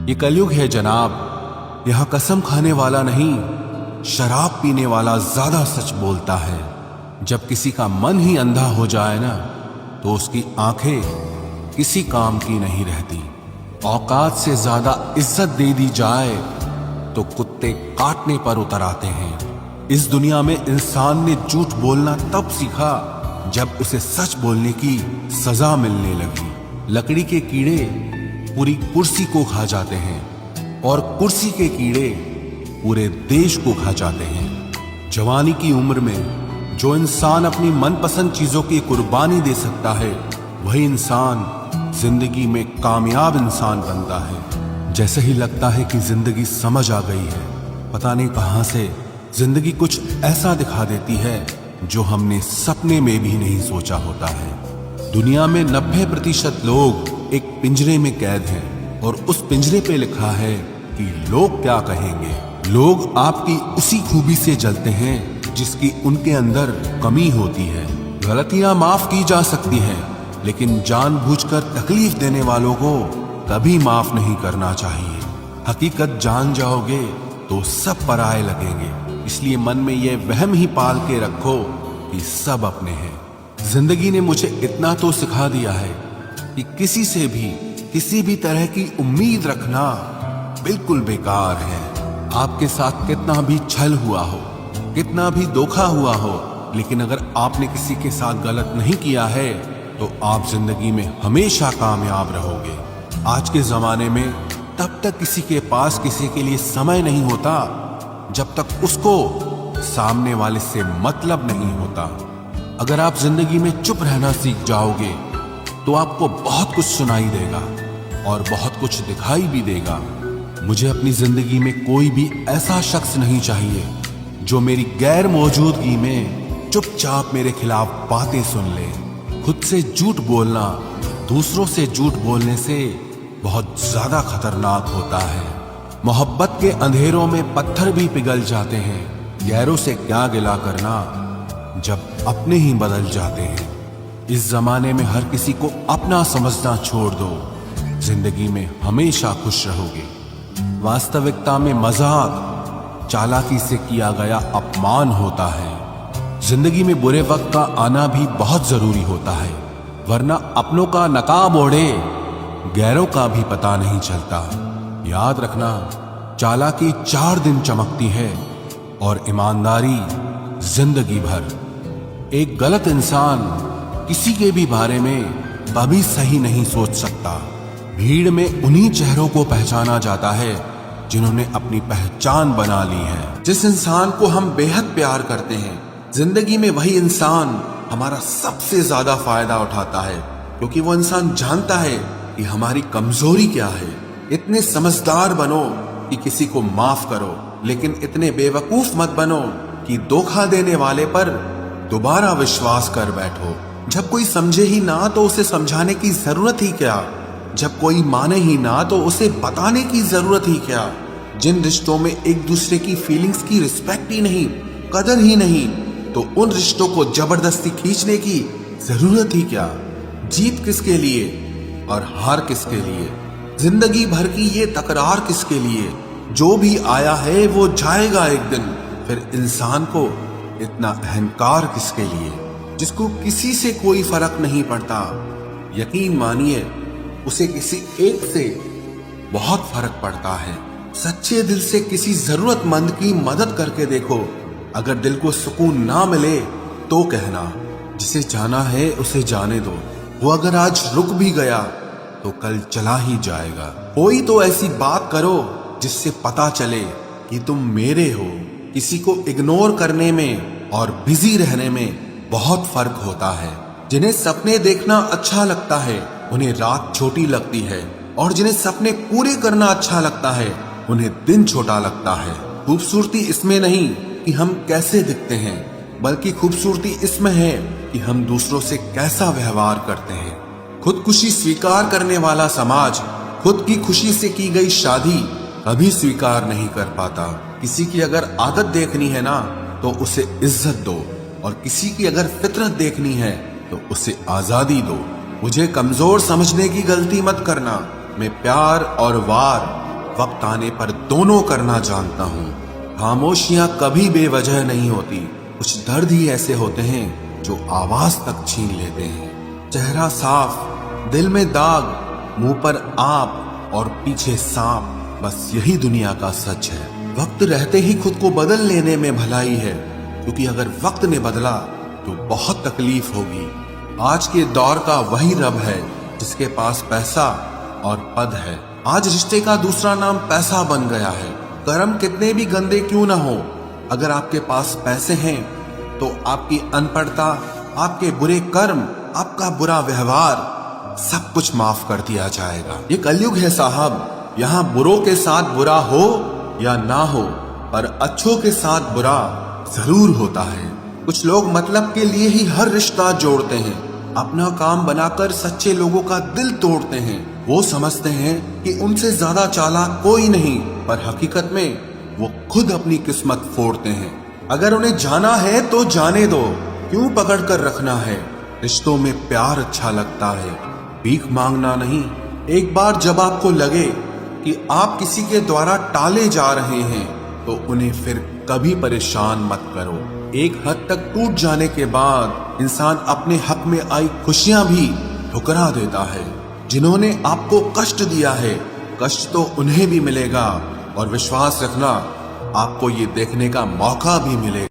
ये कलयुग है जनाब, यह कसम खाने वाला नहीं, शराब पीने वाला ज्यादा सच बोलता है। जब किसी का मन ही अंधा हो जाए ना, तो उसकी आंखें किसी काम की नहीं रहती। औकात से ज्यादा इज्जत दे दी जाए तो कुत्ते काटने पर उतर आते हैं। इस दुनिया में इंसान ने झूठ बोलना तब सीखा जब उसे सच बोलने की सजा मिलने लगी। लकड़ी के कीड़े पूरी कुर्सी को खा जाते हैं और कुर्सी के कीड़े पूरे देश को खा जाते हैं। जवानी की उम्र में जो इंसान अपनी मनपसंद चीजों की कुर्बानी दे सकता है, वही इंसान जिंदगी में कामयाब इंसान बनता है। जैसे ही लगता है कि जिंदगी समझ आ गई है, पता नहीं कहां से जिंदगी कुछ ऐसा दिखा देती है जो हमने सपने में भी नहीं सोचा होता है। दुनिया में 90% लोग एक पिंजरे में कैद हैं और उस पिंजरे पे लिखा है कि लोग क्या कहेंगे। लोग आपकी उसी खूबी से जलते हैं जिसकी उनके अंदर कमी होती है। गलतियां माफ की जा सकती हैं, लेकिन जानबूझकर तकलीफ देने वालों को कभी माफ नहीं करना चाहिए। हकीकत जान जाओगे तो सब पराये लगेंगे, इसलिए मन में यह वहम ही पाल के रखो कि सब अपने हैं। जिंदगी ने मुझे इतना तो सिखा दिया है कि किसी से भी किसी भी तरह की उम्मीद रखना बिल्कुल बेकार है। आपके साथ कितना भी छल हुआ हो, कितना भी धोखा हुआ हो, लेकिन अगर आपने किसी के साथ गलत नहीं किया है तो आप जिंदगी में हमेशा कामयाब रहोगे। आज के जमाने में तब तक किसी के पास किसी के लिए समय नहीं होता जब तक उसको सामने वाले से मतलब नहीं होता। अगर आप जिंदगी में चुप रहना सीख जाओगे तो आपको बहुत कुछ सुनाई देगा और बहुत कुछ दिखाई भी देगा। मुझे अपनी जिंदगी में कोई भी ऐसा शख्स नहीं चाहिए जो मेरी गैर मौजूदगी में चुपचाप मेरे खिलाफ बातें सुन ले। खुद से झूठ बोलना दूसरों से झूठ बोलने से बहुत ज्यादा खतरनाक होता है। मोहब्बत के अंधेरों में पत्थर भी पिघल जाते हैं। गैरों से क्या गिला करना जब अपने ही बदल जाते हैं। इस जमाने में हर किसी को अपना समझना छोड़ दो, जिंदगी में हमेशा खुश रहोगे। वास्तविकता में मजाक चालाकी से किया गया अपमान होता है। जिंदगी में बुरे वक्त का आना भी बहुत जरूरी होता है, वरना अपनों का नकाब ओढ़े गैरों का भी पता नहीं चलता। याद रखना, चालाकी 4 दिन चमकती है और ईमानदारी जिंदगी भर। एक गलत इंसान किसी के भी बारे में कभी सही नहीं सोच सकता। भीड़ में उन्हीं चेहरों को पहचाना जाता है जिन्होंने अपनी पहचान बना ली है। जिस इंसान को हम बेहद प्यार करते हैं, जिंदगी में वही इंसान हमारा सबसे ज्यादा फायदा उठाता है, क्योंकि वो इंसान जानता है कि हमारी कमजोरी क्या है। इतने समझदार बनो कि किसी को माफ करो, लेकिन इतने बेवकूफ मत बनो कि धोखा देने वाले पर दोबारा विश्वास कर बैठो। जब कोई समझे ही ना तो उसे समझाने की जरूरत ही क्या। जब कोई माने ही ना तो उसे बताने की जरूरत ही क्या। जिन रिश्तों में एक दूसरे की फीलिंग्स की रिस्पेक्ट ही नहीं, कदर ही नहीं, तो उन रिश्तों को जबरदस्ती खींचने की जरूरत ही क्या। जीत किसके लिए और हार किसके लिए, जिंदगी भर की ये तकरार किसके लिए। जो भी आया है वो जाएगा एक दिन। फिर इंसान को इतना अहंकार किसके लिए, जिसको किसी से कोई फर्क नहीं पड़ता। यकीन मानिए, उसे किसी एक से बहुत फर्क पड़ता है। सच्चे दिल से किसी जरूरतमंद की मदद करके देखो। अगर दिल को सुकून ना मिले तो कहना, जिसे जाना है उसे जाने दो। वो अगर आज रुक भी गया तो कल चला ही जाएगा। कोई तो ऐसी बात करो जिससे पता चले कि तुम मेरे हो। किसी को इग्नोर करने में और बिजी रहने में बहुत फर्क होता है। जिन्हें सपने देखना अच्छा लगता है उन्हें रात छोटी लगती है, और जिन्हें सपने पूरे करना अच्छा लगता है उन्हें दिन छोटा लगता है। खूबसूरती इसमें नहीं कि हम कैसे दिखते हैं, बल्कि खूबसूरती इसमें है कि हम दूसरों से कैसा व्यवहार करते हैं। खुदकुशी स्वीकार करने वाला समाज खुद की खुशी से की गई शादी कभी स्वीकार नहीं कर पाता। किसी की अगर आदत देखनी है ना तो उसे इज्जत दो, और किसी की अगर फितरत देखनी है तो उसे आजादी दो। मुझे कमजोर समझने की गलती मत करना। मैं प्यार और वार वक्त आने पर दोनों करना जानता हूँ। खामोशियां कभी बेवजह नहीं होती, कुछ दर्द ही ऐसे होते हैं जो आवाज तक छीन लेते हैं। चेहरा साफ, दिल में दाग, मुंह पर आप और पीछे सांप, बस यही दुनिया का सच है। वक्त रहते ही खुद को बदल लेने में भलाई है, क्योंकि अगर वक्त ने बदला तो बहुत तकलीफ होगी। आज के दौर का वही रब है जिसके पास पैसा और पद है। आज रिश्ते का दूसरा नाम पैसा बन गया है। कर्म कितने भी गंदे क्यों ना हो, अगर आपके पास पैसे हैं तो आपकी अनपढ़ता, आपके बुरे कर्म, आपका बुरा व्यवहार सब कुछ माफ कर दिया जाएगा। ये कलयुग है साहब, यहाँ बुरों के साथ बुरा हो या ना हो, पर अच्छों के साथ बुरा जरूर होता है। कुछ लोग मतलब के लिए ही हर रिश्ता जोड़ते हैं, अपना काम बनाकर सच्चे लोगों का दिल तोड़ते हैं। वो समझते हैं कि उनसे ज्यादा चालाक कोई नहीं, पर हकीकत में वो खुद अपनी किस्मत फोड़ते हैं। अगर उन्हें जाना है तो जाने दो, क्यों पकड़ कर रखना है। रिश्तों में प्यार अच्छा लगता है, भीख मांगना नहीं। एक बार जब आपको लगे कि आप किसी के द्वारा टाले जा रहे हैं तो उन्हें फिर कभी परेशान मत करो। एक हद तक टूट जाने के बाद इंसान अपने हक में आई खुशियां भी ठुकरा देता है। जिन्होंने आपको कष्ट दिया है, कष्ट तो उन्हें भी मिलेगा, और विश्वास रखना आपको ये देखने का मौका भी मिलेगा।